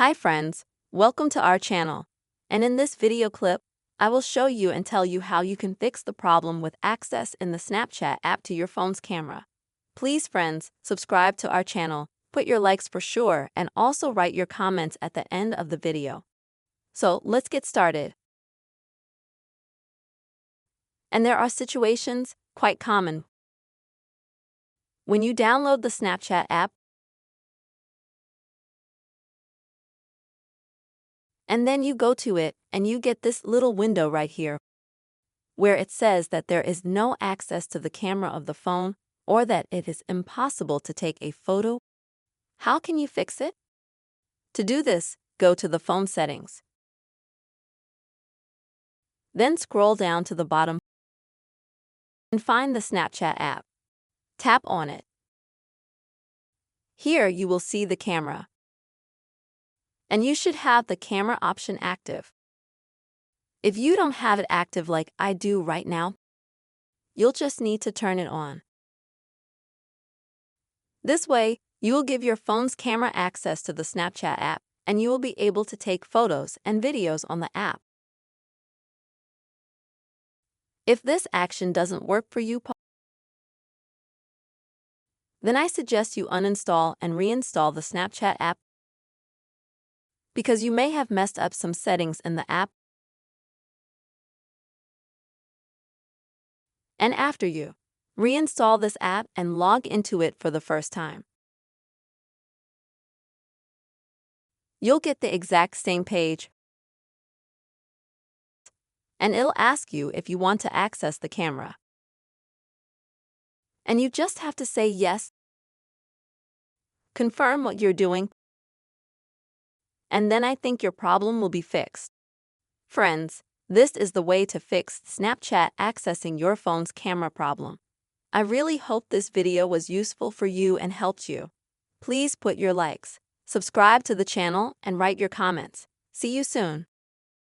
Hi friends, welcome to our channel. And in this video clip, I will show you and tell you how you can fix the problem with access in the Snapchat app to your phone's camera. Please friends, subscribe to our channel, put your likes for sure, and also write your comments at the end of the video. So let's get started. And there are situations, quite common. When you download the Snapchat app, and then you go to it, and you get this little window right here, where it says that there is no access to the camera of the phone or that it is impossible to take a photo. How can you fix it? To do this, go to the phone settings. Then scroll down to the bottom and find the Snapchat app. Tap on it. Here you will see the camera. And you should have the camera option active. If you don't have it active like I do right now, you'll just need to turn it on. This way, you will give your phone's camera access to the Snapchat app, and you will be able to take photos and videos on the app. If this action doesn't work for you, then I suggest you uninstall and reinstall the Snapchat app because you may have messed up some settings in the app. And after you reinstall this app and log into it for the first time, you'll get the exact same page, and it'll ask you if you want to access the camera. And you just have to say yes, confirm what you're doing, and then I think your problem will be fixed. Friends, this is the way to fix Snapchat accessing your phone's camera problem. I really hope this video was useful for you and helped you. Please put your likes, subscribe to the channel, and write your comments. See you soon.